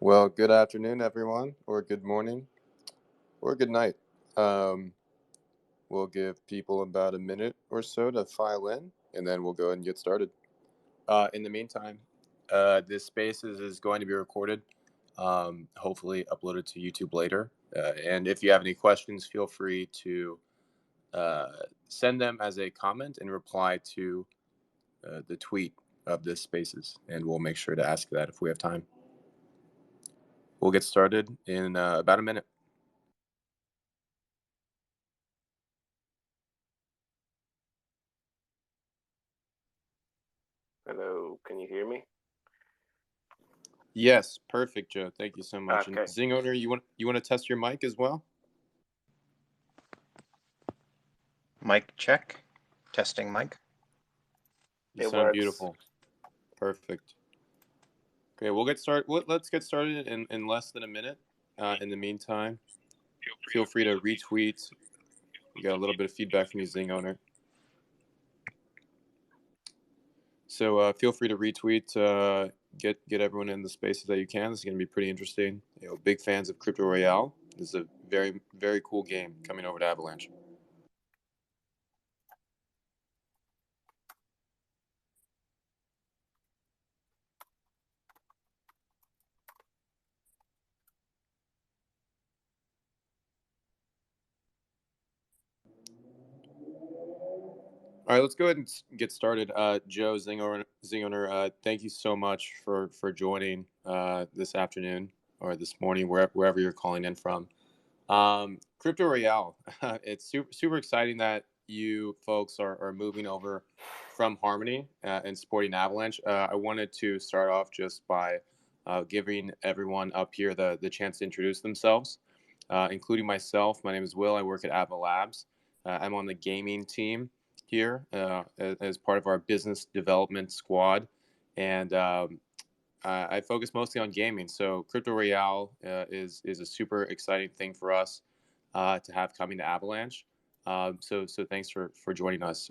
Well, good afternoon, everyone, or good morning, or good night. Um, we'll give people about a minute or so to file in, and then we'll go ahead and get started. In the meantime, this space is going to be recorded, hopefully uploaded to YouTube later. And if you have any questions, feel free to uh, send them as a comment and reply to the tweet of this spaces, and we'll make sure to ask that if we have time. We'll get started in about a minute. Hello, can you hear me? Yes, perfect, Joe. Thank you so much. And Okay, Zing owner, you want to test your mic as well? Mic check. Testing mic. You it sound works. beautiful. Perfect. Okay, we'll get started. Let's get started in less than a minute. In the meantime, feel free to retweet. We got a little bit of feedback from you, Zing owner. So feel free to retweet. Get everyone in the spaces that you can. This is going to be pretty interesting. Big fans of Crypto Royale. This is a very cool game coming over to Avalanche. All right, let's go ahead and get started. Joe Zingoner, thank you so much for joining this afternoon or this morning, wherever you're calling in from. Crypto Royale, it's super exciting that you folks are moving over from Harmony and supporting Avalanche. I wanted to start off just by giving everyone up here the chance to introduce themselves, including myself. My name is Will. I work at Ava Labs. I'm on the gaming team here as part of our business development squad, and I focus mostly on gaming. So Crypto Royale is a super exciting thing for us to have coming to Avalanche. So thanks for joining us,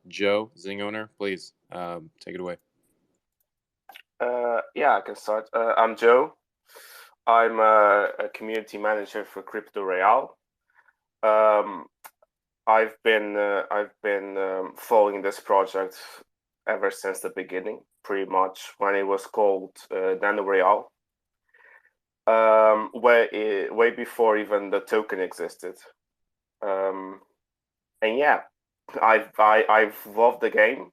Joe Zing owner. Please take it away. Yeah, I can start. I'm Joe. I'm a community manager for Crypto Royale. Um, I've been following this project ever since the beginning, pretty much when it was called Nano Royale, way before even the token existed. Um, and yeah, I've loved the game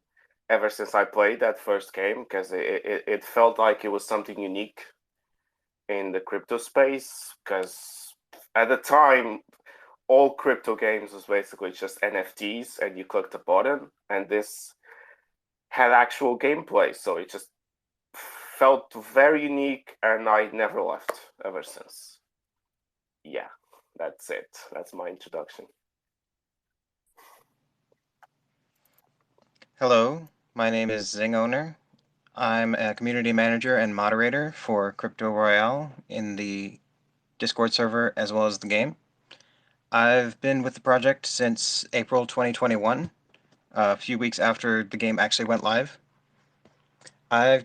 ever since I played that first game because it felt like it was something unique in the crypto space. Because at the time, all crypto games was basically just NFTs, and you clicked a button, and this had actual gameplay. So it just felt very unique, and I never left ever since. Yeah, that's it. That's my introduction. Hello, my name is Zing Owner. I'm a community manager and moderator for Crypto Royale in the Discord server as well as the game. I've been with the project since April 2021, a few weeks after the game actually went live. I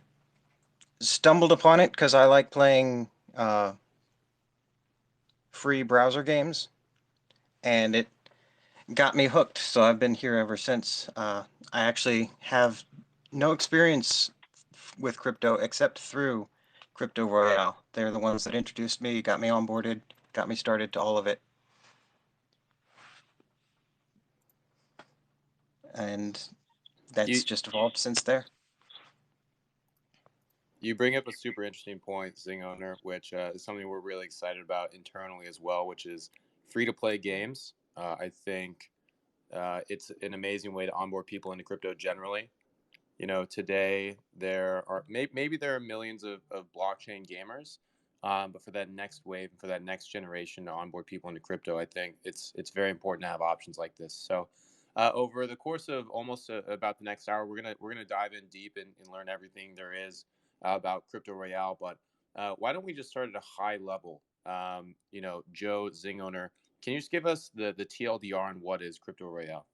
stumbled upon it because I like playing free browser games, and it got me hooked, so I've been here ever since. I actually have no experience with crypto except through Crypto Royale. They're the ones that introduced me, got me onboarded, got me started to all of it. And that's You just evolved since there. you bring up a super interesting point, Zing owner, which is something we're really excited about internally as well, which is free to play games. I think it's an amazing way to onboard people into crypto generally. Today there are maybe there are millions of blockchain gamers, but for that next wave and for that next generation to onboard people into crypto, I think it's very important to have options like this. So over the course of almost about the next hour, we're gonna dive in deep and learn everything there is about Crypto Royale. But why don't we just start at a high level? Joe Zing owner, can you just give us the TLDR on what is Crypto Royale?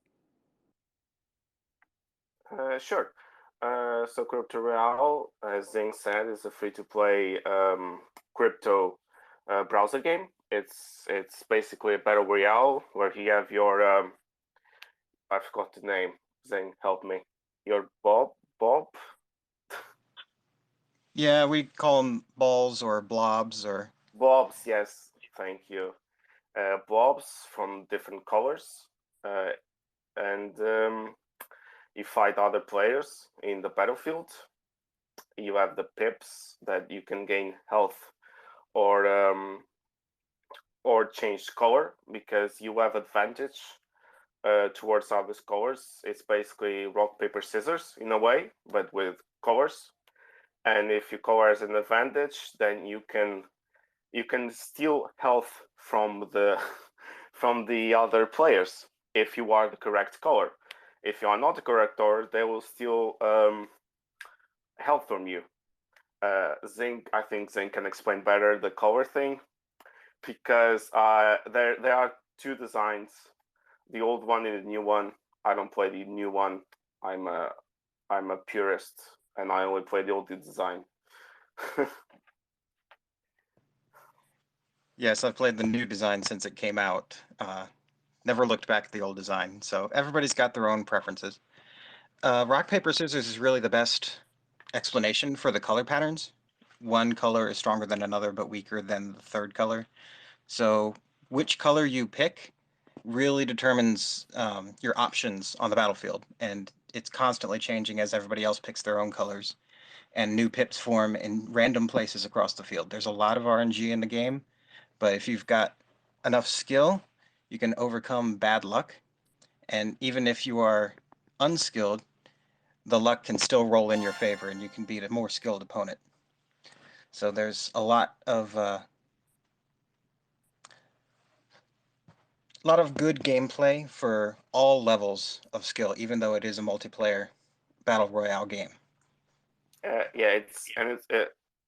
Sure. So Crypto Royale, as Zing said, is a free-to-play crypto browser game. It's basically a battle royale where you have your I forgot the name. Zing, help me. Your Bob. Yeah, we call them balls or blobs or. Blobs. Yes, thank you. Blobs from different colors, and you fight other players in the battlefield. You have the pips that you can gain health or change color because you have advantage towards other colors. It's basically rock paper scissors in a way, but with colors. And if your color has an advantage, then you can steal health from the from the other players if you are the correct color. If you are not the correct color, they will steal health from you. I think Zing can explain better the color thing because there are two designs, the old one and the new one. I don't play the new one. I'm a I'm a purist and I only play the old design. Yes, I've played the new design since it came out. Never looked back at the old design, so everybody's got their own preferences. Rock, paper, scissors is really the best explanation for the color patterns. One color is stronger than another, but weaker than the third color. So, which color you pick really determines your options on the battlefield, and it's constantly changing as everybody else picks their own colors, and new pips form in random places across the field. There's a lot of RNG in the game, but if you've got enough skill, you can overcome bad luck. And even if you are unskilled, the luck can still roll in your favor and you can beat a more skilled opponent. So there's a lot of good gameplay for all levels of skill, even though it is a multiplayer battle royale game. Yeah,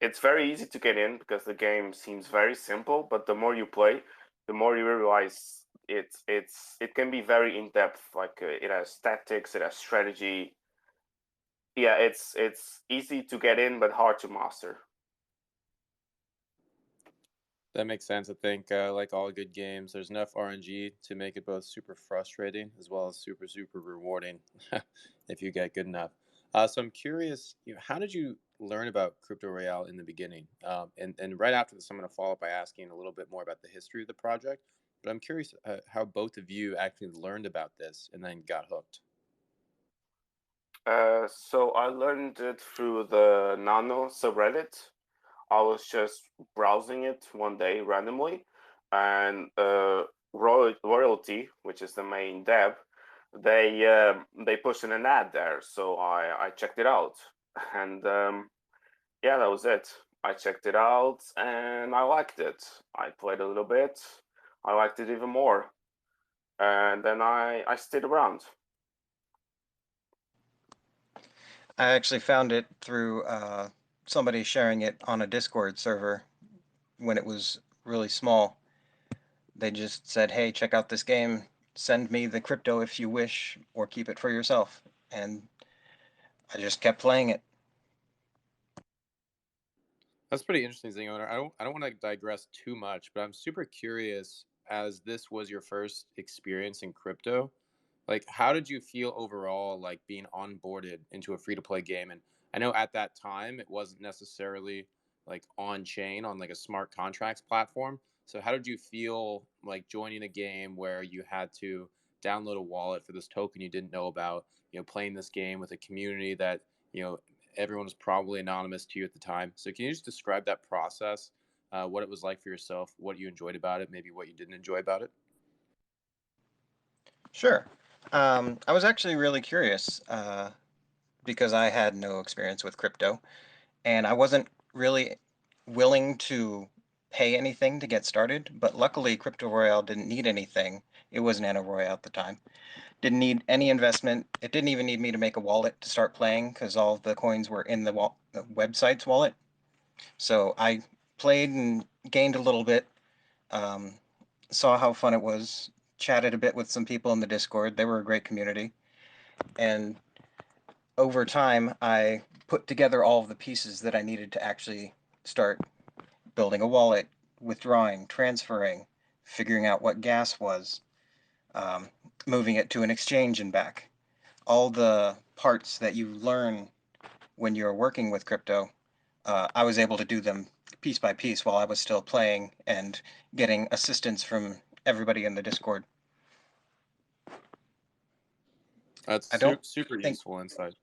it's very easy to get in because the game seems very simple. But the more you play, the more you realize it can be very in depth. Like it has tactics, it has strategy. Yeah, it's easy to get in, but hard to master. That makes sense. I think, like all good games, there's enough RNG to make it both super frustrating as well as super, super rewarding if you get good enough. So I'm curious, how did you learn about Crypto Royale in the beginning? And right after this, I'm going to follow up by asking a little bit more about the history of the project. But I'm curious how both of you actually learned about this and then got hooked. So I learned it through the Nano subreddit. I was just browsing it one day randomly, and Royalty, which is the main dev, they pushed in an ad there, so I checked it out, and yeah, that was it. I checked it out and I liked it. I played a little bit. I liked it even more, and then I stayed around. I actually found it through somebody sharing it on a Discord server when it was really small. They just said, hey, check out this game. Send me the crypto if you wish, or keep it for yourself. And I just kept playing it. That's pretty interesting, Zing owner. I don't want to digress too much, but I'm super curious as this was your first experience in crypto. Like, how did you feel overall, like being onboarded into a free to play game? And I know at that time it wasn't necessarily like on chain on like a smart contracts platform. So how did you feel like joining a game where you had to download a wallet for this token you didn't know about, playing this game with a community that, everyone was probably anonymous to you at the time. So can you just describe that process, what it was like for yourself, what you enjoyed about it, maybe what you didn't enjoy about it? Sure. I was actually really curious because I had no experience with crypto, and I wasn't really willing to pay anything to get started. But luckily, Crypto Royale didn't need anything. It was Nano Royale at the time. Didn't need any investment. It didn't even need me to make a wallet to start playing because all of the coins were in the website's wallet. So I played and gained a little bit, um, saw how fun it was, chatted a bit with some people in the Discord. They were a great community. And over time, I put together all of the pieces that I needed to actually start building a wallet, withdrawing, transferring, figuring out what gas was, um, moving it to an exchange and back. All the parts that you learn when you're working with crypto, I was able to do them piece by piece while I was still playing and getting assistance from everybody in the Discord. That's I don't super think, useful insight.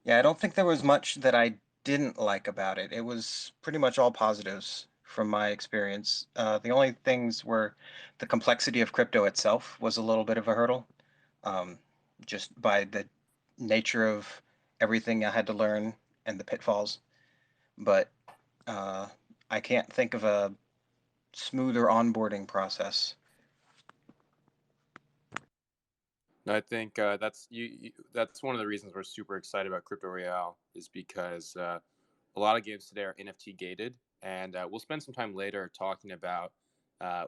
yeah, I don't think there was much that I didn't like about it. It was pretty much all positives from my experience. The only things were the complexity of crypto itself was a little bit of a hurdle, um, just by the nature of everything I had to learn and the pitfalls. But uh, I can't think of a smoother onboarding process. I think that's one of the reasons we're super excited about Crypto Royale is because a lot of games today are NFT gated, and we'll spend some time later talking about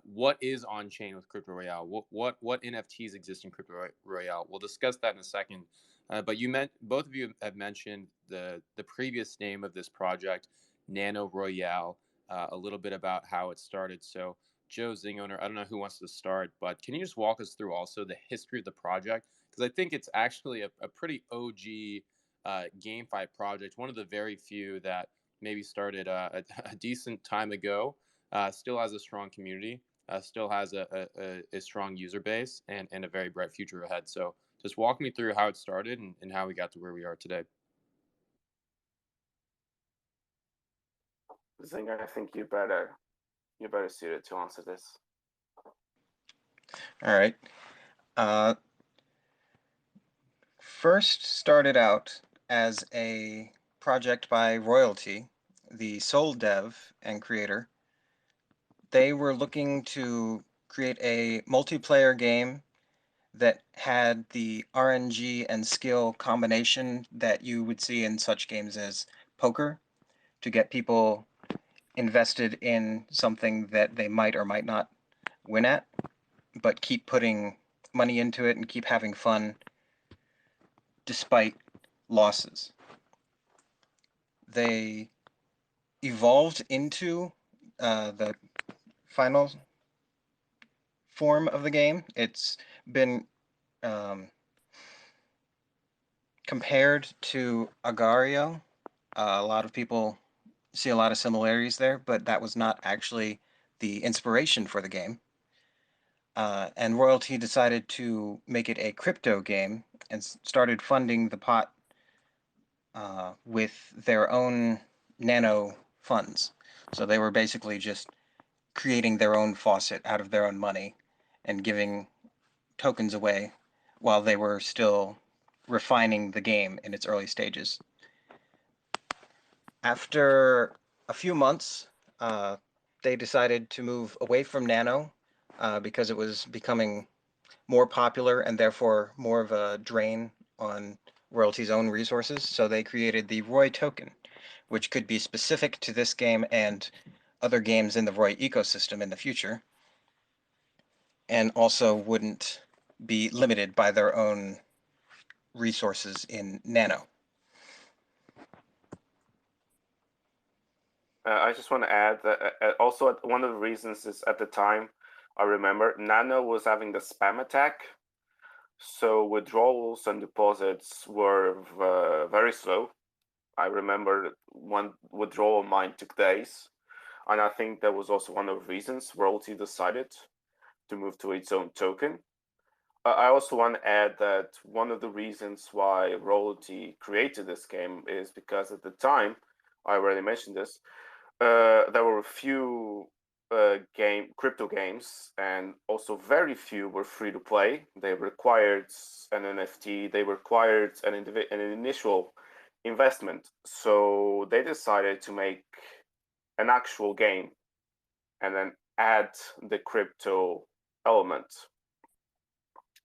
what is on chain with Crypto Royale, what NFTs exist in Crypto Royale. We'll discuss that in a second. But both of you have mentioned the previous name of this project, Nano Royale, a little bit about how it started. So, Joe Zingoner, I don't know who wants to start, but can you just walk us through also the history of the project? Because I think it's actually a pretty OG GameFi project, one of the very few that maybe started a decent time ago, still has a strong community, still has a strong user base, and a very bright future ahead. So just walk me through how it started and how we got to where we are today. Zinger, I think you're better suited to answer this. All right. Uh, First started out as a project by Royalty, the sole dev and creator. They were looking to create a multiplayer game that had the RNG and skill combination that you would see in such games as poker to get people invested in something that they might or might not win at, but keep putting money into it and keep having fun despite losses. They evolved into the final form of the game. It's been um, compared to Agario. A lot of people see a lot of similarities there, but that was not actually the inspiration for the game. And Royalty decided to make it a crypto game and started funding the pot with their own nano funds. So they were basically just creating their own faucet out of their own money and giving tokens away while they were still refining the game in its early stages. After a few months, uh, they decided to move away from Nano because it was becoming more popular and therefore more of a drain on Royalty's own resources. So they created the Roy token, which could be specific to this game and other games in the Roy ecosystem in the future, and also wouldn't be limited by their own resources in Nano. I just want to add that also one of the reasons is at the time, I remember Nano was having the spam attack, so withdrawals and deposits were very slow. I remember one withdrawal of mine took days, and I think that was also one of the reasons Royalty decided to move to its own token. I also want to add that one of the reasons why Royalty created this game is because at the time, I already mentioned this, there were a few crypto games, and also very few were free to play. They required an NFT. They required an initial investment. So they decided to make an actual game and then add the crypto element.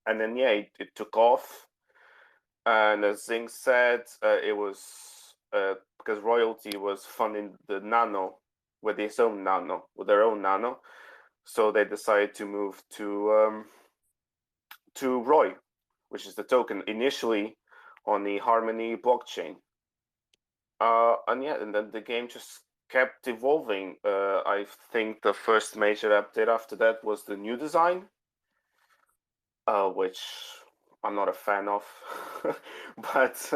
And then yeah, it took off. And as Zing said, it was because Royalty was funding the Nano with its own Nano, with their own Nano. So they decided to move to Roy, which is the token initially on the Harmony blockchain. And yeah, and then the game just kept evolving. I think the first major update after that was the new design, which I'm not a fan of, but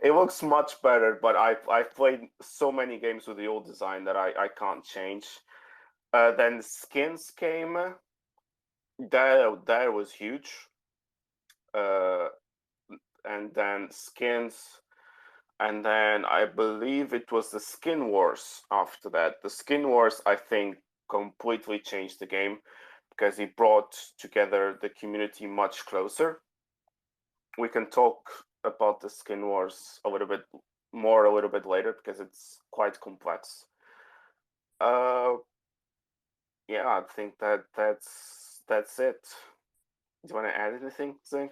it looks much better. But I've played so many games with the old design that I can't change. Then skins came. That was huge. Uh, and then skins, and then I believe it was the Skin Wars after that. The Skin Wars, I think, completely changed the game because it brought together the community much closer. We can talk about the Skin Wars a little bit more a little bit later because it's quite complex. Uh, yeah, I think that's it. Do you want to add anything, Zing?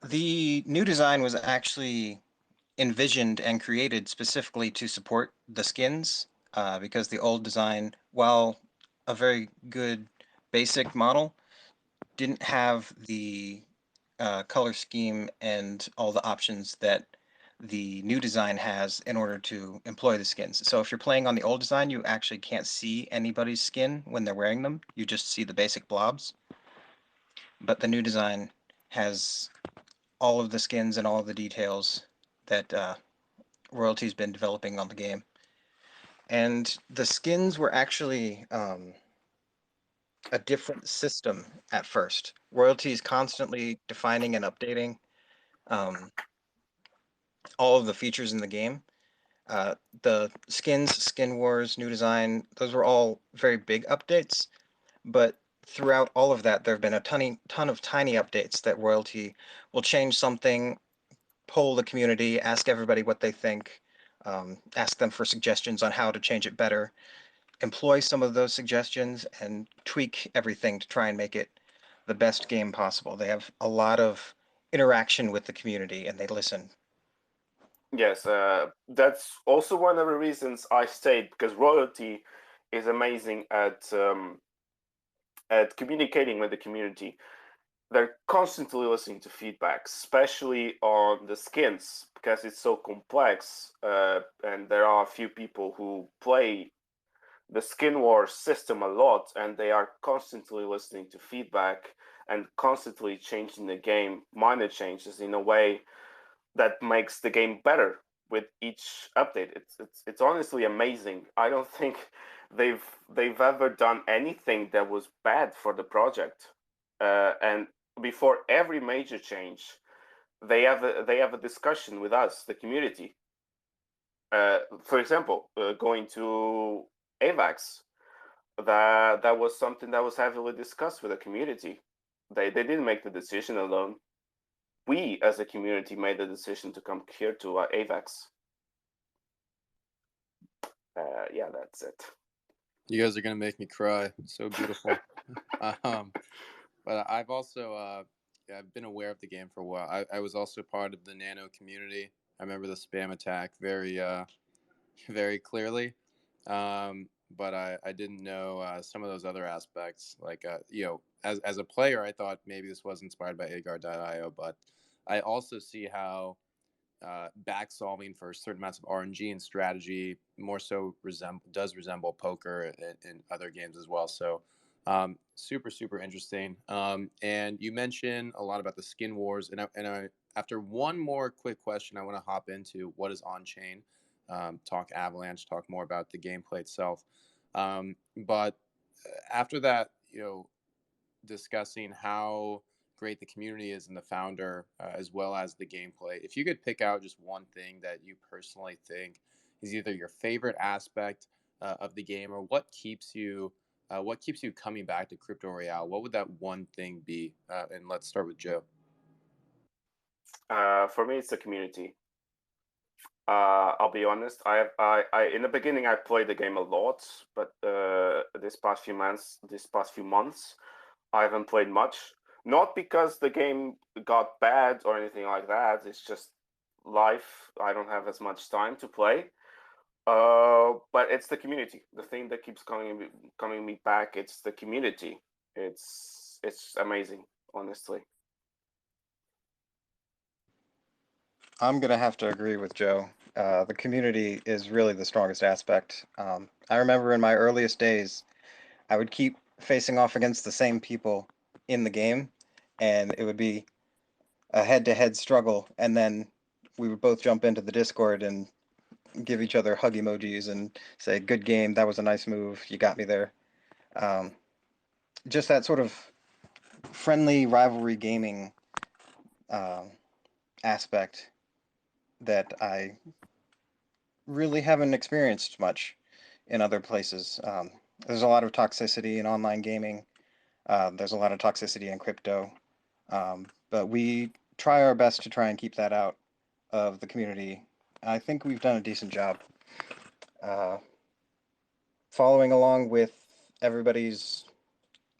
The new design was actually envisioned and created specifically to support the skins, because the old design, while a very good basic model, didn't have the color scheme and all the options that the new design has in order to employ the skins. So if you're playing on the old design, you actually can't see anybody's skin when they're wearing them. You just see the basic blobs. But the new design has all of the skins and all of the details that Royalty's been developing on the game. And the skins were actually a different system at first. Royalty is constantly defining and updating um, all of the features in the game. The skins, Skin Wars, new design, those were all very big updates. But throughout all of that, there have been a ton of tiny updates that Royalty will change something, poll the community, ask everybody what they think, ask them for suggestions on how to change it better, employ some of those suggestions, and tweak everything to try and make it the best game possible. They have a lot of interaction with the community and they listen. Yes, that's also one of the reasons I stayed because Royalty is amazing at communicating with the community. They're constantly listening to feedback, especially on the skins because it's so complex. And there are a few people who play the Skin Wars system a lot, and they are constantly listening to feedback and constantly changing the game, minor changes in a way that makes the game better with each update. It's honestly amazing. I don't think they've ever done anything that was bad for the project. And before every major change, they have a discussion with us, the community. For example, going to AVAX, that was something that was heavily discussed with the community. They didn't make the decision alone. We as a community made the decision to come here to AVAX. Yeah, that's it. You guys are gonna make me cry. It's so beautiful. um, but I've also yeah, I've been aware of the game for a while. I was also part of the Nano community. I remember the spam attack very very clearly. But I didn't know some of those other aspects. Like, as a player, I thought maybe this was inspired by Agar.io, but I also see how back solving for certain amounts of RNG and strategy more so does resemble poker in other games as well. So super super interesting. And you mentioned a lot about the skin wars, and after one more quick question, I want to hop into what is on chain. Talk Avalanche, talk more about the gameplay itself. But after that, discussing how great the community is and the founder, as well as the gameplay. If you could pick out just one thing that you personally think is either your favorite aspect of the game, or what keeps you coming back to Crypto Royale, what would that one thing be? And let's start with Joe. For me, it's the community. I'll be honest. In the beginning, I played the game a lot, but this past few months, I haven't played much. Not because the game got bad or anything like that. It's just life. I don't have as much time to play. But it's the community. The thing that keeps coming me back. It's the community. It's amazing, honestly. I'm gonna have to agree with Joe. The community is really the strongest aspect. I remember in my earliest days, I would keep facing off against the same people in the game, and it would be a head-to-head struggle, and then we would both jump into the Discord and give each other hug emojis and say, "Good game, that was a nice move, you got me there." Um, just that sort of friendly rivalry gaming um, aspect that I really haven't experienced much in other places. There's a lot of toxicity in online gaming. There's a lot of toxicity in crypto, but we try our best to try and keep that out of the community. I think we've done a decent job uh, following along with everybody's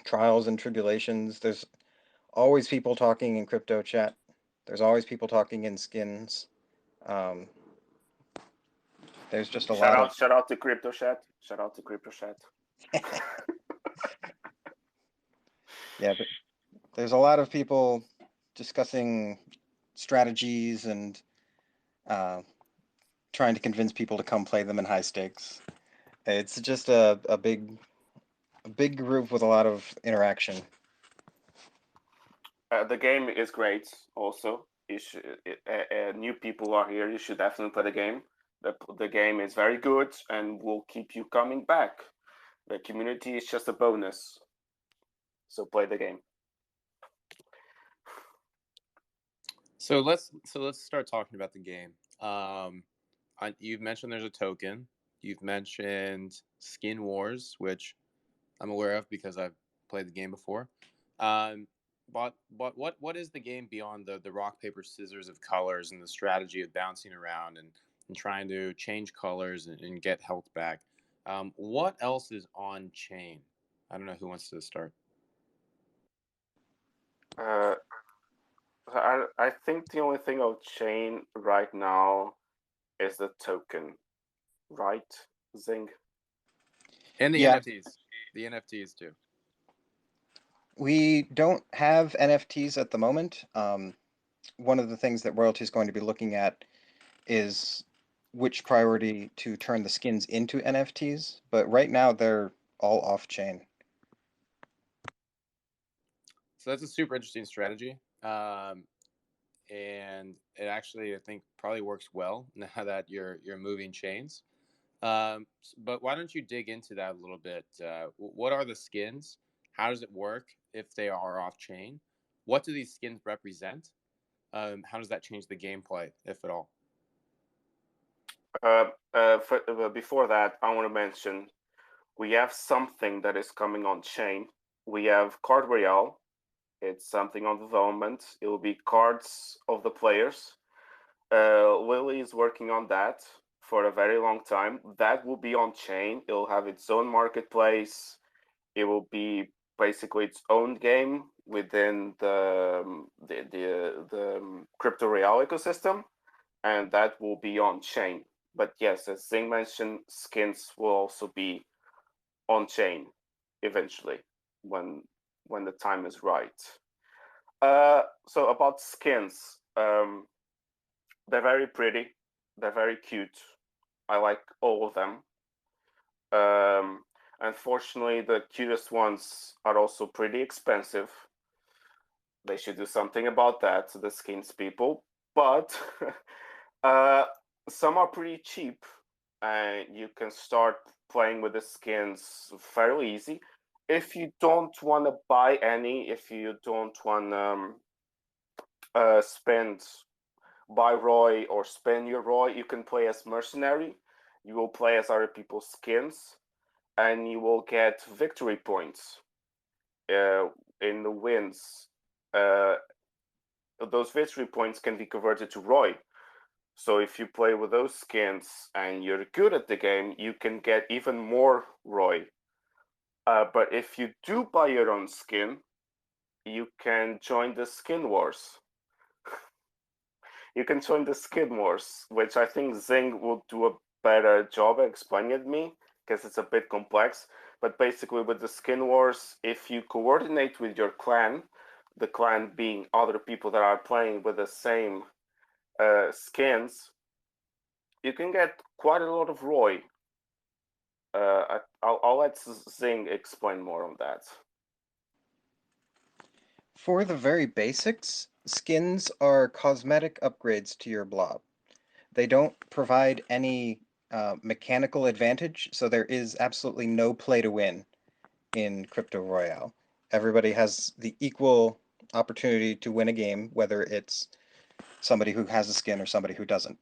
trials and tribulations. There's always people talking in crypto chat. There's always people talking in skins. Um, there's just a lot of Shout out to Crypto Chat. Shout out to Crypto Chat. yeah. There's a lot of people discussing strategies and uh, trying to convince people to come play them in high stakes. It's just a big group with a lot of interaction. The game is great. Also, new people are here. You should definitely play the game. The game is very good and will keep you coming back. The community is just a bonus. So play the game. So let's start talking about the game. You've mentioned there's a token. You've mentioned Skin Wars, which I'm aware of because I've played the game before. Um, but what is the game beyond the rock paper scissors of colors and the strategy of bouncing around and trying to change colors and get health back? What else is on chain? I don't know who wants to start. Uh, I think the only thing on chain right now is the token, right, Zing? And the Yeah, NFTs, the NFTs too. we don't have NFTs at the moment. One of the things that royalty is going to be looking at is which priority to turn the skins into NFTs, but right now they're all off chain. So that's a super interesting strategy. And it actually, I think, probably works well now that you're moving chains. But why don't you dig into that a little bit? What are the skins? How does it work if they are off chain? What do these skins represent? How does that change the gameplay, if at all? Before that, I want to mention we have something that is coming on chain. We have Card Royale. It's something on development. It will be cards of the players. Lily is working on that for a very long time. That will be on chain. It will have its own marketplace. It will be basically its own game within the crypto real ecosystem, and that will be on chain. But yes, as Zing mentioned, skins will also be on chain eventually when the time is right. So about skins, they're very pretty, they're very cute. I like all of them. Um, Unfortunately, the cutest ones are also pretty expensive. They should do something about that, the skins people. But uh, some are pretty cheap, and you can start playing with the skins fairly easy. If you don't want to buy any, if you don't want spend buy Roy or spend your Roy, you can play as mercenary. You will play as other people's skins, and you will get victory points in the wins. Uh, those victory points can be converted to Roy. So if you play with those skins and you're good at the game, you can get even more Roy. But if you do buy your own skin, you can join the skin wars. You can join the skin wars, which I think Zing will do a better job at explaining it to me because it's a bit complex. But basically, with the skin wars, if you coordinate with your clan, the clan being other people that are playing with the same skins, you can get quite a lot of Roy. I'll let Zing explain more on that. For the very basics, skins are cosmetic upgrades to your blob. They don't provide any mechanical advantage, so there is absolutely no play to win in Crypto Royale. Everybody has the equal opportunity to win a game, whether it's somebody who has a skin or somebody who doesn't.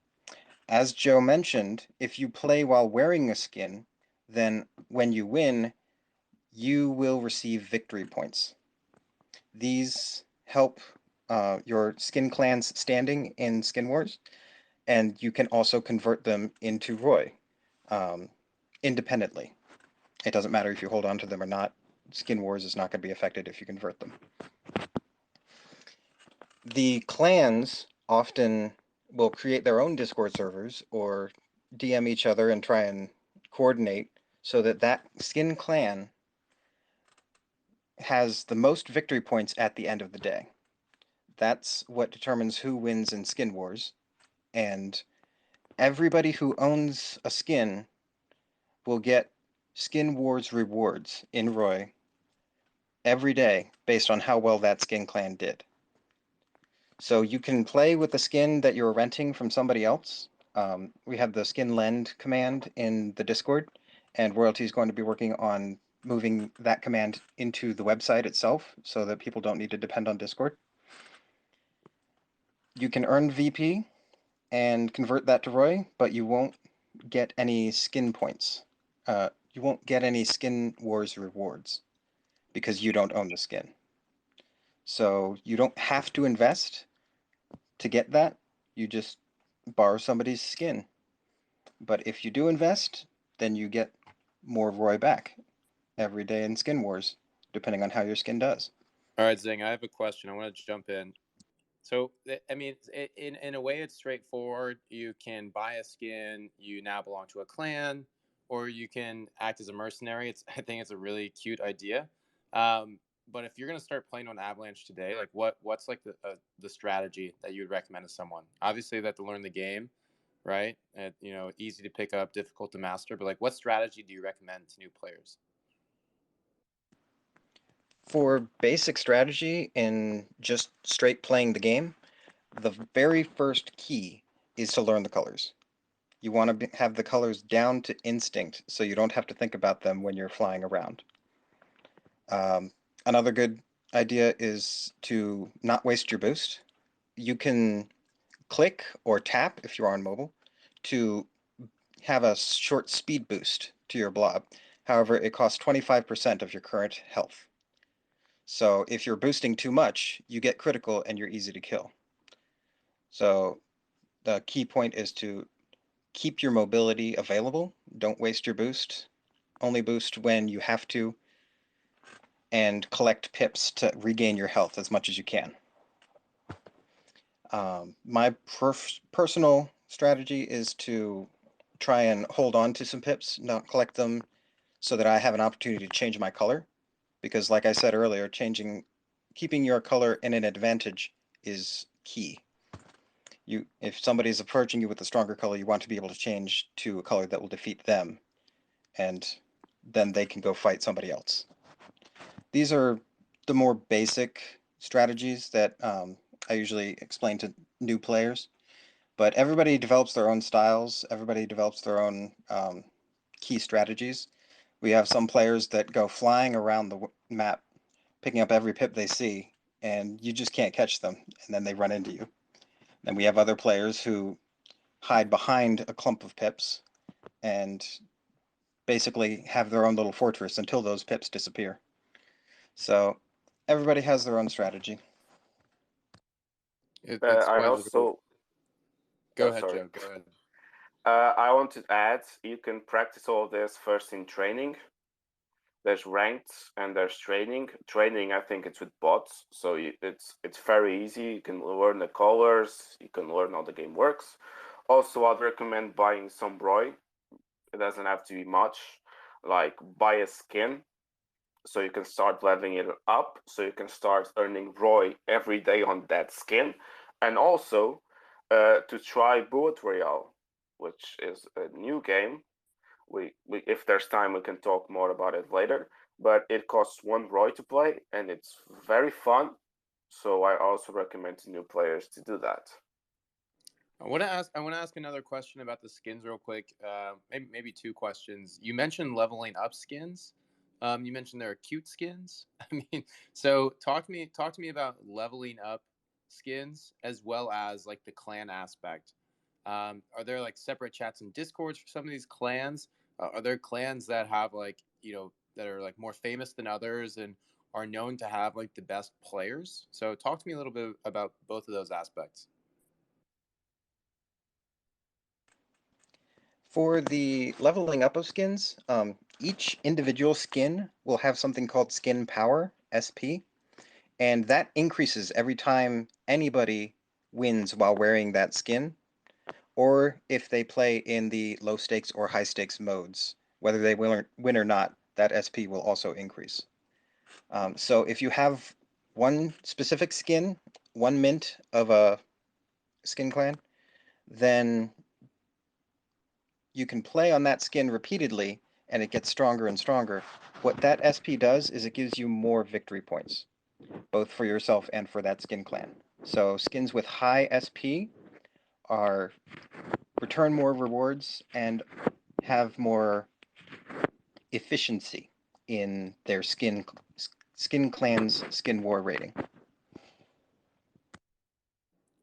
As Joe mentioned, if you play while wearing a skin, then when you win, you will receive victory points. These help your skin clan's standing in Skin Wars, and you can also convert them into Roy um, independently. It doesn't matter if you hold on to them or not. Skin Wars is not going to be affected if you convert them. The clans often will create their own Discord servers or DM each other and try and coordinate so that that skin clan has the most victory points at the end of the day. That's what determines who wins in Skin Wars. And everybody who owns a skin will get Skin Wars rewards in Roy every day based on how well that skin clan did. So you can play with the skin that you're renting from somebody else. We have the skin lend command in the Discord, and Royalty is going to be working on moving that command into the website itself so that people don't need to depend on Discord. You can earn VP and convert that to Roy, but you won't get any skin points. You won't get any Skin Wars rewards because you don't own the skin. So you don't have to invest to get that. You just borrow somebody's skin. But if you do invest, then you get more Roy back every day in Skin Wars, depending on how your skin does. All right, Zing, I have a question. I want to jump in. So, I mean, in a way, it's straightforward. You can buy a skin, you now belong to a clan, or you can act as a mercenary. I think it's a really cute idea. But if you're going to start playing on Avalanche today, like what's like the strategy that you would recommend to someone? Obviously, they have to learn the game, right? And, easy to pick up, difficult to master. But like, what strategy do you recommend to new players? For basic strategy in just straight playing the game, the very first key is to learn the colors. You want to have the colors down to instinct so you don't have to think about them when you're flying around. Another good idea is to not waste your boost. You can click or tap if you're on mobile to have a short speed boost to your blob. However, it costs 25% of your current health. So if you're boosting too much, you get critical and you're easy to kill. So the key point is to keep your mobility available. Don't waste your boost. Only boost when you have to, and collect pips to regain your health as much as you can. My personal strategy is to try and hold on to some pips, not collect them, so that I have an opportunity to change my color. Because, like I said earlier, keeping your color in an advantage is key. If somebody's approaching you with a stronger color, you want to be able to change to a color that will defeat them, and then they can go fight somebody else. These are the more basic strategies that I usually explain to new players. But everybody develops their own styles. Everybody develops their own key strategies. We have some players that go flying around the map, picking up every pip they see, and you just can't catch them, and then they run into you. Then we have other players who hide behind a clump of pips and basically have their own little fortress until those pips disappear. So everybody has their own strategy. It's I quite literally. also, Go ahead, sorry. Joe. Go ahead. I want to add, you can practice all this first in training. There's ranked and there's training. Training, I think it's with bots, so it's very easy. You can learn the colors, you can learn how the game works. Also, I'd recommend buying some Roy. It doesn't have to be much. Like buy a skin, so you can start leveling it up, so you can start earning Roy every day on that skin, and also to try Bullet Royale. which is a new game. We if there's time, we can talk more about it later. But it costs 1 ROI to play, and it's very fun. So I also recommend to new players to do that. I want to ask. I want to ask another question about the skins real quick. Maybe two questions. You mentioned leveling up skins. You mentioned there are cute skins. I mean, so talk to me about leveling up skins as well as like the clan aspect. Are there like separate chats and discords for some of these clans? Are there clans that have like that are like more famous than others and are known to have like the best players? So talk to me a little bit about both of those aspects. For the leveling up of skins, each individual skin will have something called skin power, SP, and that increases every time anybody wins while wearing that skin, or if they play in the low stakes or high stakes modes. Whether they win or not, that SP will also increase. So if you have one specific skin, one mint of a skin clan, then you can play on that skin repeatedly and it gets stronger and stronger. What that SP does is it gives you more victory points, both for yourself and for that skin clan. So skins with high SP are return more rewards and have more efficiency in their skin clan's skin war rating.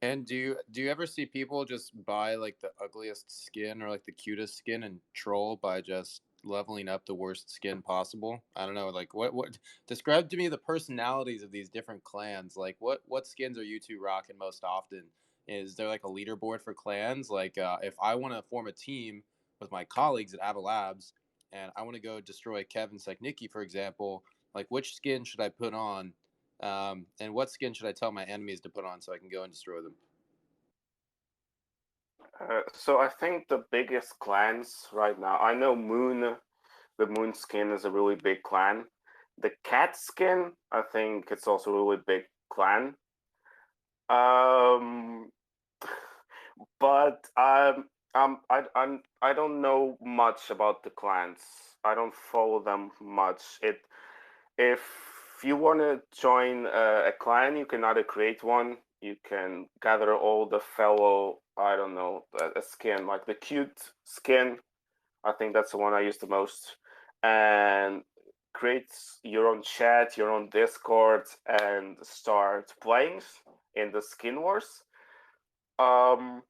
And do you ever see people just buy like the ugliest skin or like the cutest skin and troll by just leveling up the worst skin possible? I don't know, like what describe to me the personalities of these different clans. Like what skins are you two rocking most often? Is there like a leaderboard for clans? Like if I want to form a team with my colleagues at Ava Labs and I want to go destroy Kevin Seknicki, for example, like which skin should I put on and what skin should I tell my enemies to put on so I can go and destroy them? So I think the biggest clans right now. I know the Moon skin is a really big clan. The Cat skin, I think it's also a really big clan. Um, but I don't know much about the clans. I don't follow them much. If you want to join a clan, you can either create one. You can gather all the fellow. I don't know a skin like the cute skin. I think that's the one I use the most, and create your own chat, your own Discord, and start playing in the skin wars. Um,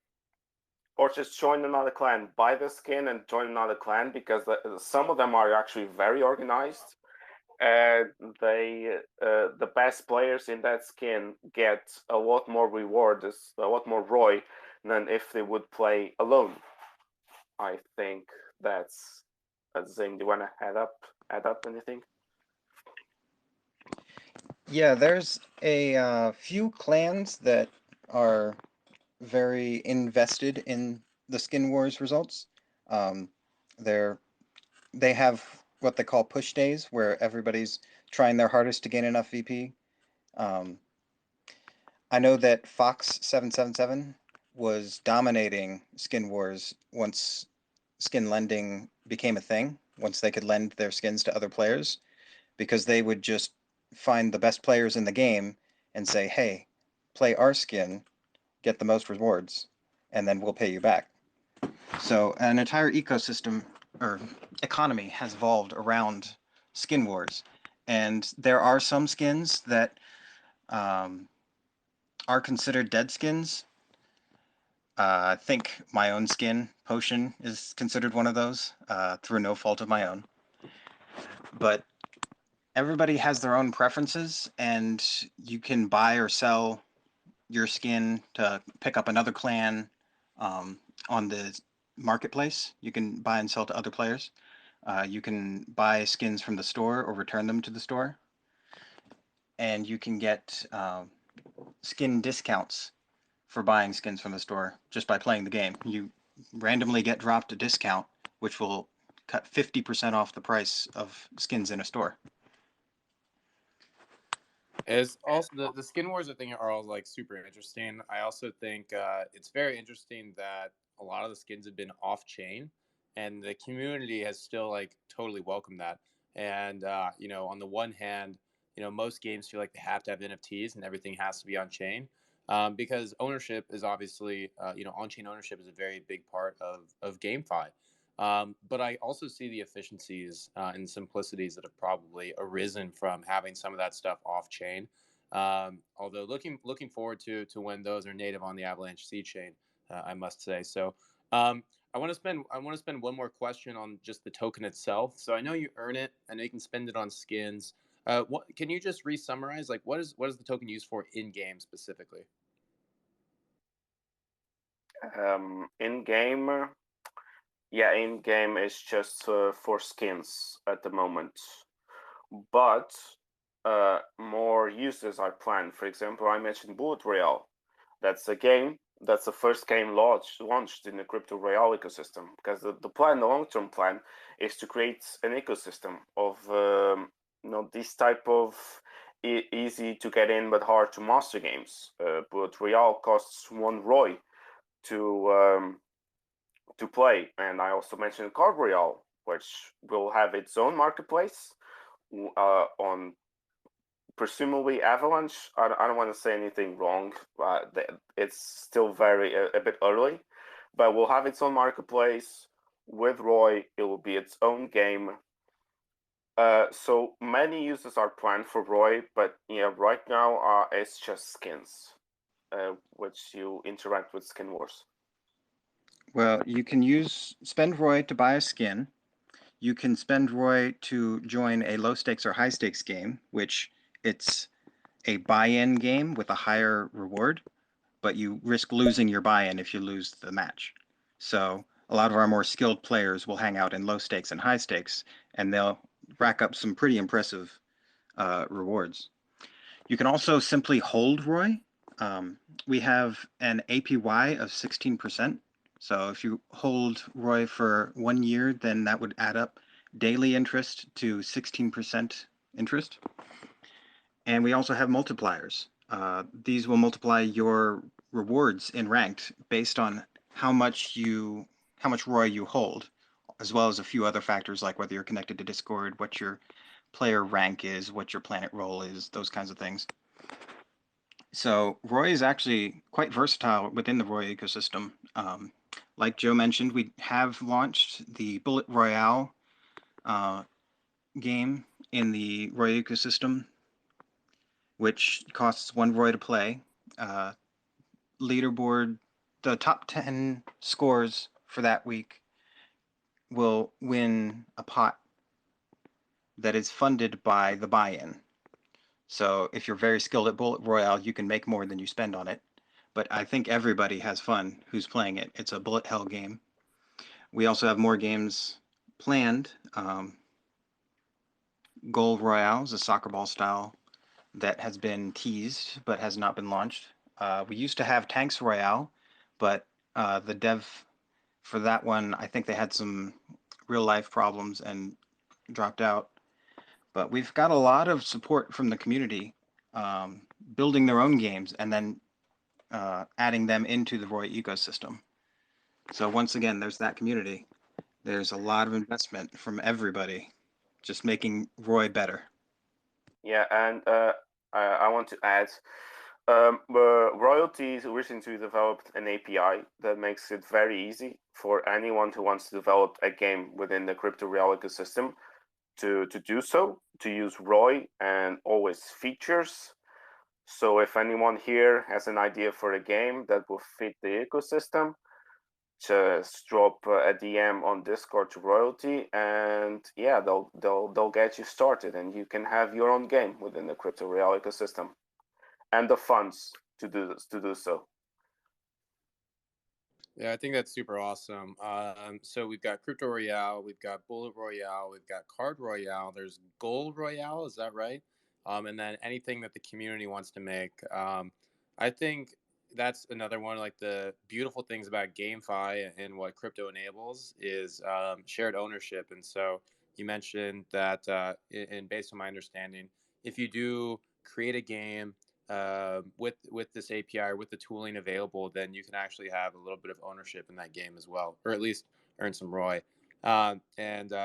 or just join another clan, buy the skin and join another clan because some of them are actually very organized, and the best players in that skin get a lot more rewards, a lot more ROI than if they would play alone. I think that's Zing. Do you want to add up anything? Yeah, there's a few clans that are very invested in the Skin Wars results. Um, they're they have what they call push days, where everybody's trying their hardest to gain enough VP. Um, I know that Fox 777 was dominating Skin Wars once skin lending became a thing. Once they could lend their skins to other players, because they would just find the best players in the game and say, "Hey, play our skin, get the most rewards, and then we'll pay you back." So an entire ecosystem or economy has evolved around skin wars, and there are some skins that um, are considered dead skins. I think my own skin, Potion, is considered one of those through no fault of my own. But everybody has their own preferences, and you can buy or sell your skin to pick up another clan on the marketplace. You can buy and sell to other players. You can buy skins from the store or return them to the store, and you can get skin discounts for buying skins from the store just by playing the game. You randomly get dropped a discount, which will cut 50% off the price of skins in a store. Is also the skin wars I think are all like super interesting. I also think it's very interesting that a lot of the skins have been off chain, and the community has still like totally welcomed that. And on the one hand, most games feel like they have to have NFTs and everything has to be on chain. Because ownership is obviously, on-chain ownership is a very big part of GameFi. But I also see the efficiencies and simplicities that have probably arisen from having some of that stuff off chain. Although looking forward to when those are native on the Avalanche C chain, I must say. So I want to spend one more question on just the token itself. So I know you earn it. I know you can spend it on skins. What can you just re-summarize? Like, what is the token used for in game specifically? In game, yeah, in game is just for skins at the moment, but more uses are planned. For example, I mentioned Bullet Royale. That's a game. That's the first game launched in the crypto Royale ecosystem, because the plan, the long-term plan, is to create an ecosystem of these type of easy to get in but hard to master games. Bullet Royale costs 1 ROI to play, and I also mentioned Card Royale, which will have its own marketplace on presumably Avalanche. I don't want to say anything wrong. It's still a bit early, but we'll have its own marketplace with Roy. It will be its own game. So many uses are planned for Roy, but yeah, right now it's just skins, which you interact with Skin Wars. Well, you can spend Roy to buy a skin. You can spend Roy to join a low stakes or high stakes game, which it's a buy-in game with a higher reward, but you risk losing your buy-in if you lose the match. So a lot of our more skilled players will hang out in low stakes and high stakes, and they'll rack up some pretty impressive rewards. You can also simply hold Roy. We have an APY of 16%. So if you hold Roy for 1 year, then that would add up daily interest to 16% interest. And we also have multipliers. These will multiply your rewards in ranked based on how much Roy you hold, as well as a few other factors like whether you're connected to Discord, what your player rank is, what your planet role is, those kinds of things. So Roy is actually quite versatile within the Roy ecosystem. Like Joe mentioned, we have launched the Bullet Royale game in the Roy ecosystem, which costs 1 Roy to play. Leaderboard, the top 10 scores for that week will win a pot that is funded by the buy-in. So if you're very skilled at Bullet Royale, you can make more than you spend on it. But I think everybody has fun who's playing it. It's a bullet hell game. We also have more games planned. Goal Royale is a soccer ball style that has been teased but has not been launched. We used to have Tanks Royale, but the dev for that one, I think they had some real life problems and dropped out. But we've got a lot of support from the community building their own games and then adding them into the Roy ecosystem. So once again, there's that community. There's a lot of investment from everybody, just making Roy better. Yeah, and I want to add, Royalties recently developed an API that makes it very easy for anyone who wants to develop a game within the crypto real ecosystem to do so, to use Roy and always features. So if anyone here has an idea for a game that will fit the ecosystem, just drop a DM on Discord to Royalty, and yeah, they'll get you started, and you can have your own game within the crypto real ecosystem, and the funds to do so. Yeah, I think that's super awesome. So we've got Crypto Royale, we've got Bullet Royale, we've got Card Royale. There's Gold Royale, is that right? And then anything that the community wants to make. I think that's another one. Like the beautiful things about GameFi and what crypto enables is shared ownership. And so you mentioned that, and based on my understanding, if you do create a game with this API or with the tooling available, then you can actually have a little bit of ownership in that game as well, or at least earn some ROI. And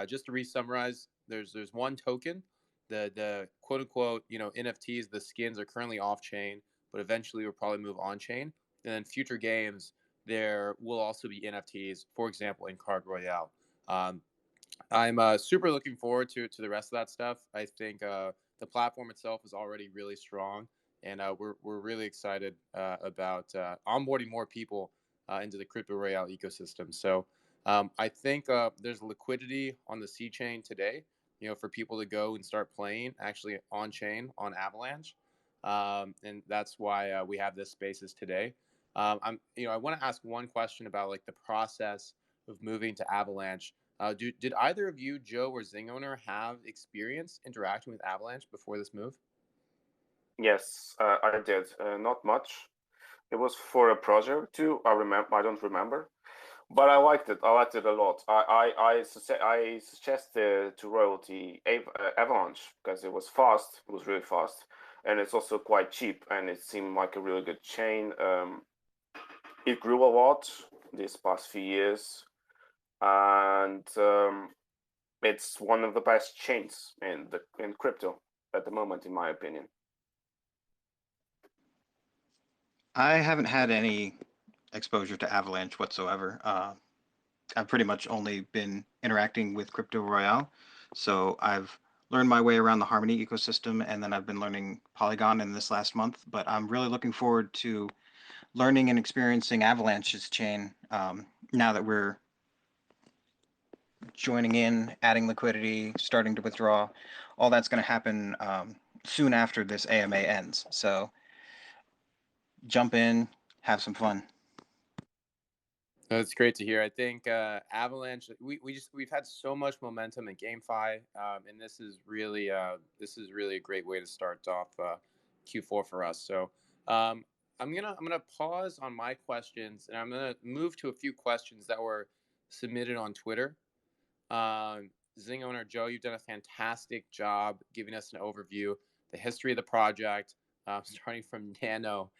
just to re-summarize, there's one token, the quote unquote NFTs, the skins are currently off chain, but eventually will probably move on chain. And then future games, there will also be NFTs, for example, in Card Royale. Um, I'm super looking forward to the rest of that stuff. I think the platform itself is already really strong, and we're really excited about onboarding more people into the Crypto Royale ecosystem. So I think there's liquidity on the C chain today, for people to go and start playing actually on chain on Avalanche, and that's why we have this spaces today. I want to ask one question about like the process of moving to Avalanche. Did either of you, Joe or Zing Owner, have experience interacting with Avalanche before this move? Yes, I did. Not much. It was for a project too. I don't remember, but I liked it. I liked it a lot. I suggested to Royalty Avalanche because it was fast. It was really fast, and it's also quite cheap. And it seemed like a really good chain. It grew a lot these past few years, and it's one of the best chains in crypto at the moment, in my opinion. I haven't had any exposure to Avalanche whatsoever. I've pretty much only been interacting with Crypto Royale, so I've learned my way around the Harmony ecosystem, and then I've been learning Polygon in this last month. But I'm really looking forward to learning and experiencing Avalanche's chain now that we're joining in, adding liquidity, starting to withdraw. All that's going to happen soon after this AMA ends. So jump in, have some fun. That's great to hear. I think Avalanche. We've had so much momentum in GameFi, and this is really a great way to start off Q4 for us. So I'm gonna pause on my questions, and I'm gonna move to a few questions that were submitted on Twitter. Zing Owner Joe, you've done a fantastic job giving us an overview, the history of the project, starting from Nano.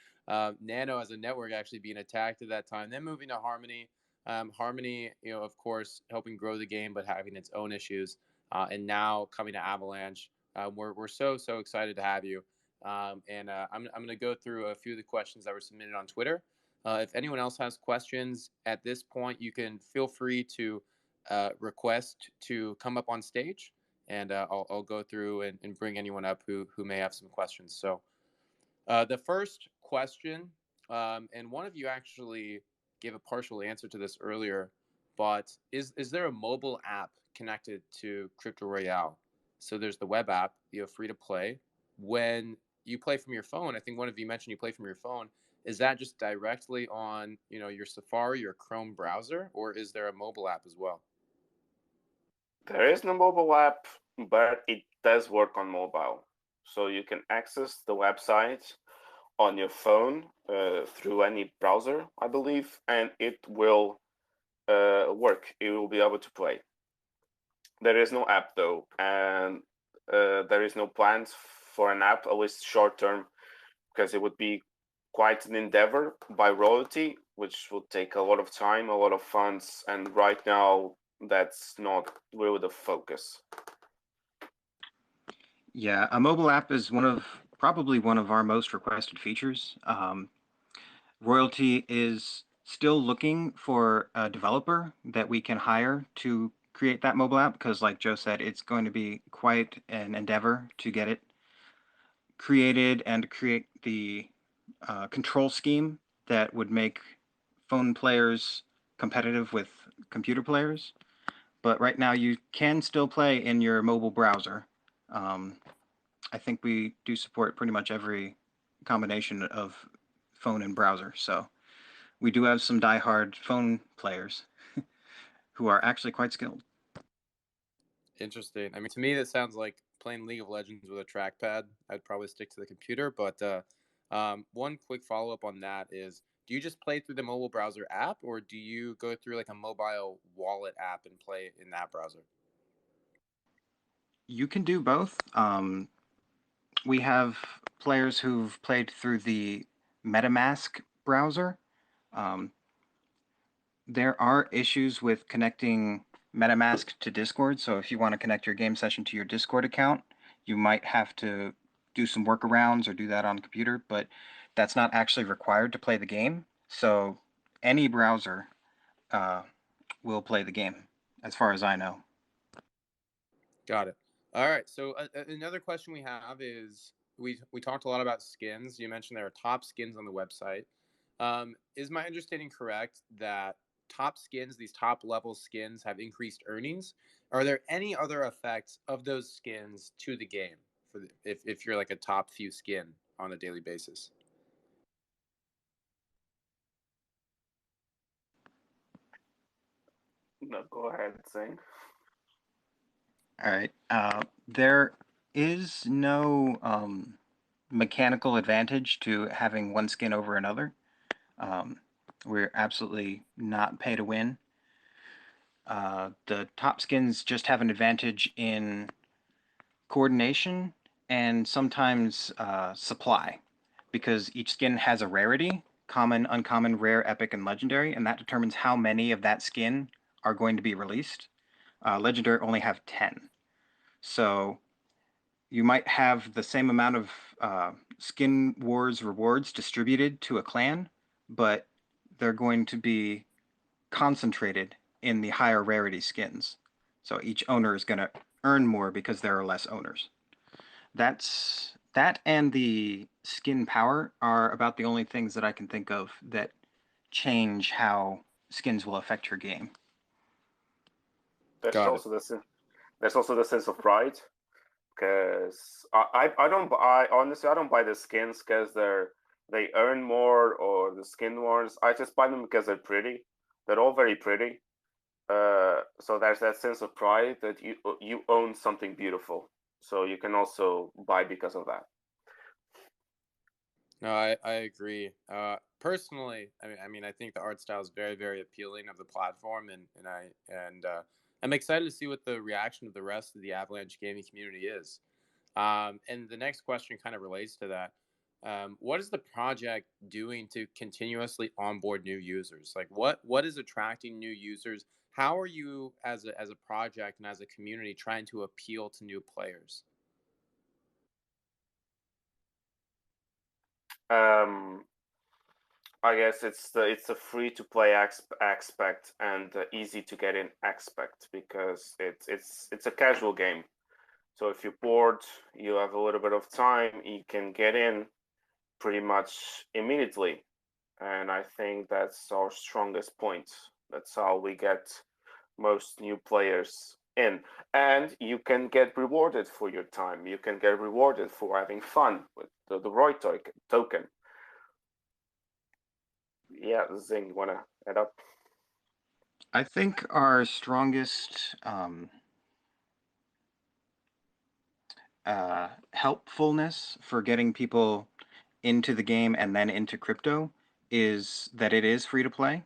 Nano as a network actually being attacked at that time, then moving to Harmony. Harmony, of course, helping grow the game, but having its own issues. And now coming to Avalanche. We're so excited to have you. And I'm going to go through a few of the questions that were submitted on Twitter. If anyone else has questions at this point, you can feel free to request to come up on stage, and I'll go through and bring anyone up who may have some questions. So the first question, and one of you actually gave a partial answer to this earlier, but is there a mobile app connected to Crypto Royale? So there's the web app, free to play. When you play from your phone, I think one of you mentioned you play from your phone. Is that just directly on your Safari or Chrome browser, or is there a mobile app as well? There is no mobile app, but it does work on mobile. So you can access the website on your phone through any browser, I believe, and it will work. You will be able to play. There is no app though, and there is no plans for an app, at least short term, because it would be quite an endeavor by Royalty, which will take a lot of time, a lot of funds, and right now that's not really the focus. Yeah, a mobile app is probably one of our most requested features. Royalty is still looking for a developer that we can hire to create that mobile app because, like Joe said, it's going to be quite an endeavor to get it created and create the control scheme that would make phone players competitive with computer players. But right now, you can still play in your mobile browser. Um, I think we do support pretty much every combination of phone and browser. So we do have some diehard phone players who are actually quite skilled. Interesting. I mean, to me, that sounds like playing League of Legends with a trackpad. I'd probably stick to the computer. But one quick follow up on that is, do you just play through the mobile browser app, or do you go through like a mobile wallet app and play in that browser? You can do both. We have players who've played through the MetaMask browser, um, there are issues with connecting MetaMask to Discord. So if you want to connect your game session to your Discord account, you might have to do some workarounds or do that on the computer, but that's not actually required to play the game. So any browser uh, will play the game, as far as I know. Got it. All right. So another question we have is we talked a lot about skins. You mentioned there are top skins on the website. Is my understanding correct that top skins, these top level skins, have increased earnings? Are there any other effects of those skins to the game for if you're like a top few skin on a daily basis? No, go ahead, Zane. All right. There is no mechanical advantage to having one skin over another. Um, we're absolutely not pay to win. The top skins just have an advantage in coordination and sometimes supply, because each skin has a rarity: common, uncommon, rare, epic, and legendary, and that determines how many of that skin are going to be released. Legendary only have 10. So you might have the same amount of Skin Wars rewards distributed to a clan, but they're going to be concentrated in the higher rarity skins. So each owner is going to earn more because there are less owners. That and the skin power are about the only things that I can think of that change how skins will affect your game. There's Got it. also there's also the sense of pride, because I don't I honestly I don't buy the skins because they earn more or the skin wars. I just buy them because they're pretty. They're all very pretty. So there's that sense of pride that you own something beautiful. So you can also buy because of that. No, I agree. Personally, I think the art style is very, very appealing of the platform, and I'm excited to see what the reaction of the rest of the Avalanche gaming community is. And the next question kind of relates to that. What is the project doing to continuously onboard new users? Like, what is attracting new users? How are you as a project and as a community trying to appeal to new players? Um, I guess it's a free to play aspect and easy to get in aspect, because it's a casual game. So if you're bored, you have a little bit of time, you can get in pretty much immediately. And I think that's our strongest point. That's how we get most new players in. And you can get rewarded for your time. You can get rewarded for having fun with the Roy token. Yeah, Zing, you want to add up? I think our strongest helpfulness for getting people into the game and then into crypto is that it is free to play.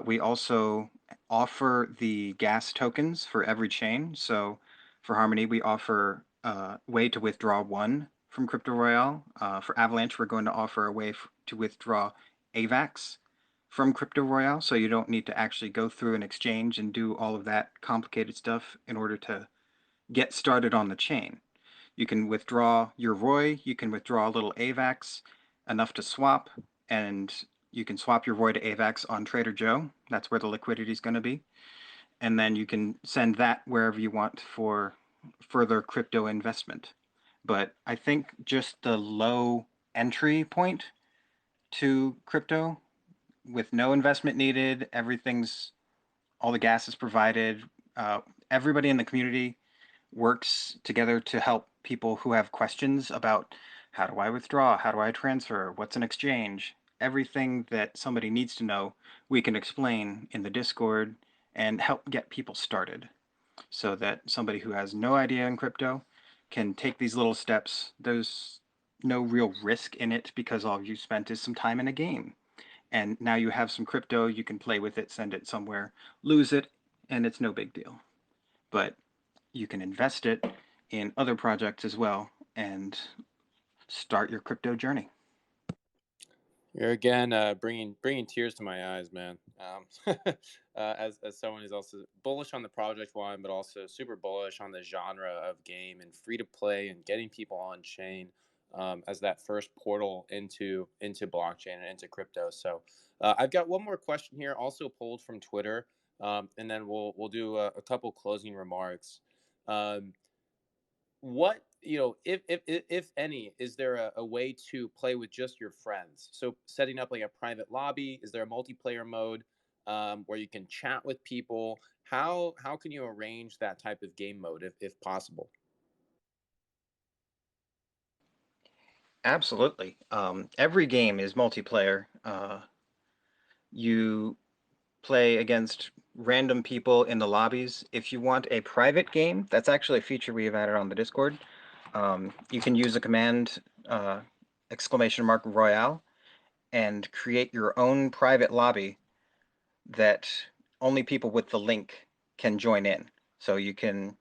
We also offer the gas tokens for every chain. So for Harmony, we offer a way to withdraw one from Crypto Royale. For Avalanche, we're going to offer a way to withdraw AVAX from Crypto Royale. So you don't need to actually go through an exchange and do all of that complicated stuff in order to get started on the chain. You can withdraw your Roy, you can withdraw a little AVAX, enough to swap, and you can swap your Roy to AVAX on Trader Joe. That's where the liquidity is going to be. And then you can send that wherever you want for further crypto investment. But I think just the low entry point to crypto with no investment needed, all the gas is provided. Uh, Everybody in the community works together to help people who have questions about: how do I withdraw? How do I transfer? What's an exchange? Everything that somebody needs to know, we can explain in the Discord and help get people started, so that somebody who has no idea in crypto can take these little steps. There's no real risk in it because all you spent is some time in a game. And now you have some crypto, you can play with it, send it somewhere, lose it, and it's no big deal. But you can invest it in other projects as well and start your crypto journey. You're again bringing tears to my eyes, man. As someone who's also bullish on the project one, but also super bullish on the genre of game and free to play and getting people on chain as that first portal into blockchain and into crypto. So I've got one more question here, also pulled from Twitter, and then we'll do a couple closing remarks. Um, what if any, is there a way to play with just your friends, so setting up like a private lobby? Is there a multiplayer mode where you can chat with people? How can you arrange that type of game mode if possible? Absolutely. Every game is multiplayer. You play against random people in the lobbies. If you want a private game, that's actually a feature we have added on the Discord. You can use a command !Royale and create your own private lobby that only people with the link can join in. So you can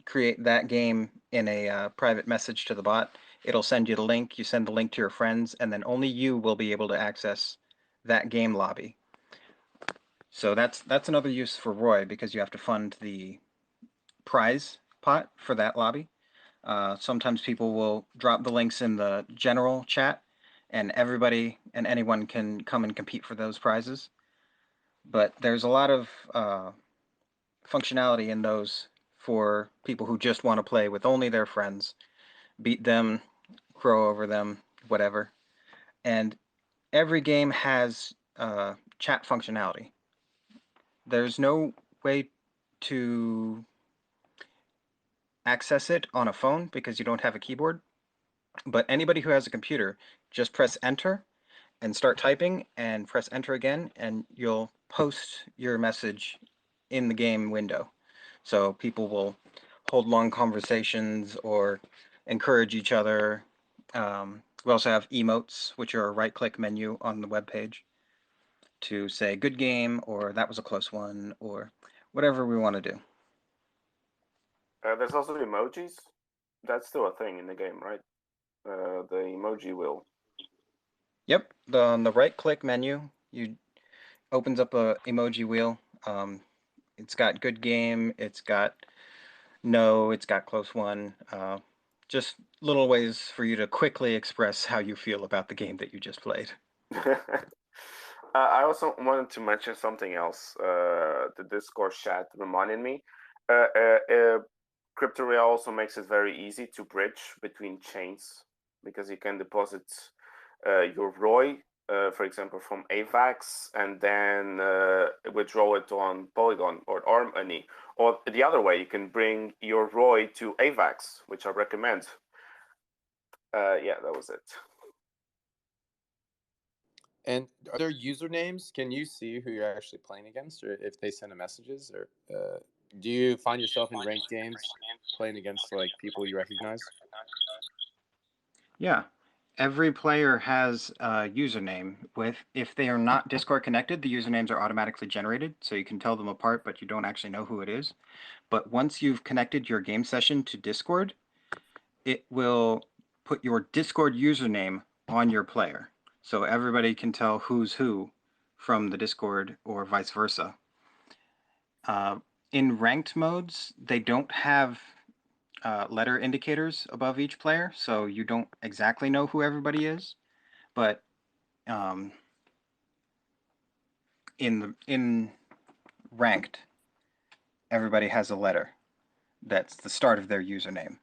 create that game in a private message to the bot. It'll send you the link. You send the link to your friends, and then only you will be able to access that game lobby. So that's another use for Roy, because you have to fund the prize pot for that lobby. Sometimes people will drop the links in the general chat, and everybody and anyone can come and compete for those prizes. But there's a lot of functionality in those for people who just want to play with only their friends, beat them, crow over them, whatever. And every game has chat functionality. There's no way to access it on a phone because you don't have a keyboard. But anybody who has a computer, just press enter and start typing and press enter again, and you'll post your message in the game window. So people will hold long conversations or encourage each other. We also have emotes, which are a right-click menu on the web page to say good game or that was a close one or whatever we want to do. There's also emojis. That's still a thing in the game, right? The emoji wheel. Yep, on the right-click menu, you opens up a emoji wheel. It's got good game, it's got no, it's got close one. Just little ways for you to quickly express how you feel about the game that you just played. I also wanted to mention something else. The Discord chat reminded me. Crypto Real also makes it very easy to bridge between chains because you can deposit your ROI, for example, from AVAX, and then withdraw it on Polygon or ARM Money. Or the other way, you can bring your ROI to AVAX, which I recommend. Yeah, that was it. And are there usernames? Can you see who you're actually playing against, or if they send a messages? Or do you find yourself in ranked games playing against like people you recognize? Yeah, every player has a username. If they are not Discord connected, the usernames are automatically generated, so you can tell them apart, but you don't actually know who it is. But once you've connected your game session to Discord, it will put your Discord username on your player, so everybody can tell who's who from the Discord or vice versa. In ranked modes, they don't have letter indicators above each player, so you don't exactly know who everybody is. But in ranked, everybody has a letter that's the start of their username.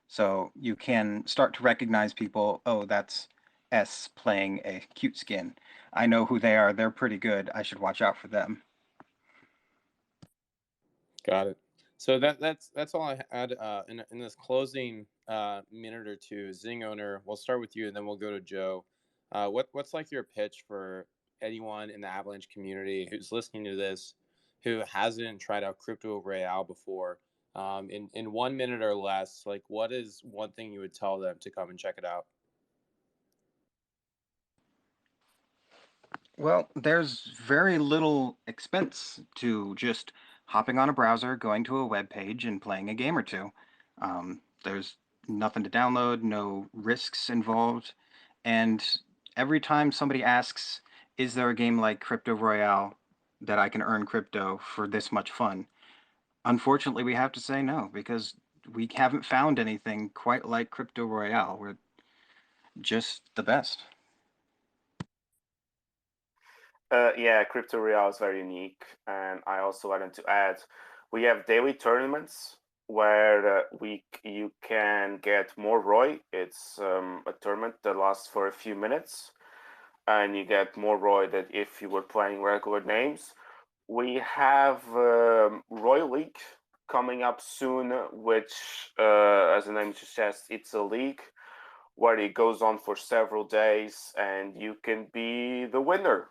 So you can start to recognize people. Oh, that's S playing a cute skin. I know who they are. They're pretty good. I should watch out for them. Got it. So that's all I had in this closing minute or two. Zing owner, we'll start with you, and then we'll go to Joe. What's like your pitch for anyone in the Avalanche community who's listening to this, who hasn't tried out Crypto Royale before? In 1 minute or less, like what is one thing you would tell them to come and check it out? Well, there's very little expense to just hopping on a browser, going to a web page, and playing a game or two. There's nothing to download, no risks involved. And every time somebody asks, is there a game like Crypto Royale that I can earn crypto for this much fun? Unfortunately, we have to say no because we haven't found anything quite like Crypto Royale. We're just the best. Yeah, Crypto Royale is very unique, and I also wanted to add, we have daily tournaments where you can get more ROI. It's a tournament that lasts for a few minutes, and you get more ROI than if you were playing regular names. We have Royal League coming up soon, which, as the name suggests, it's a league where it goes on for several days, and you can be the winner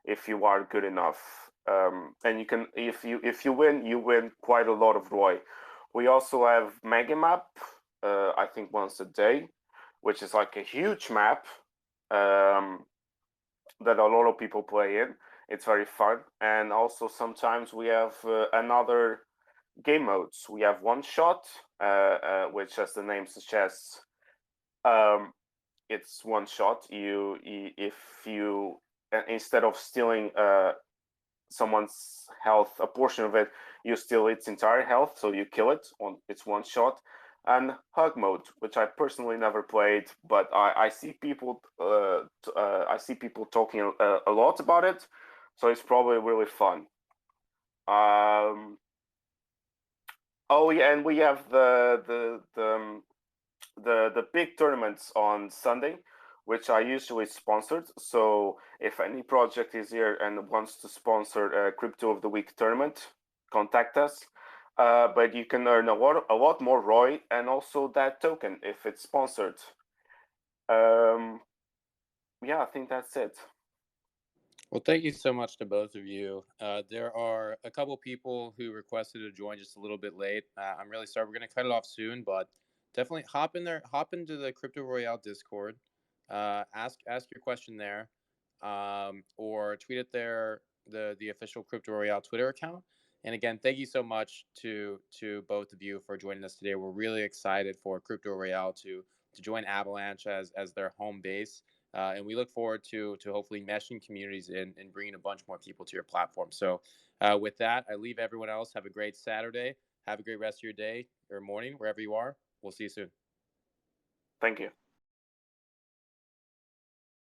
if you are good enough. And you can, if you win, you win quite a lot of ROI. We also have Mega Map, I think once a day, which is like a huge map that a lot of people play in. It's very fun, and also sometimes we have another game modes. We have one shot, which, as the name suggests, um, it's one shot. If you instead of stealing someone's health, a portion of it, you steal its entire health, so you kill it on its one shot. And hug mode, which I personally never played, but I see people talking a lot about it, so it's probably really fun. Oh yeah, and we have the big tournaments on Sunday, which are usually sponsored. So if any project is here and wants to sponsor a Crypto of the Week tournament, contact us. But you can earn a lot more ROI and also that token if it's sponsored. Yeah, I think that's it. Well, thank you so much to both of you. There are a couple people who requested to join just a little bit late. I'm really sorry. We're going to cut it off soon, but definitely hop in there, hop into the Crypto Royale Discord, ask your question there, or tweet it there, the official Crypto Royale Twitter account. And again, thank you so much to both of you for joining us today. We're really excited for Crypto Royale to join Avalanche as their home base. And we look forward to hopefully meshing communities and bringing a bunch more people to your platform. So with that, I leave everyone else. Have a great Saturday. Have a great rest of your day or morning, wherever you are. We'll see you soon. Thank you.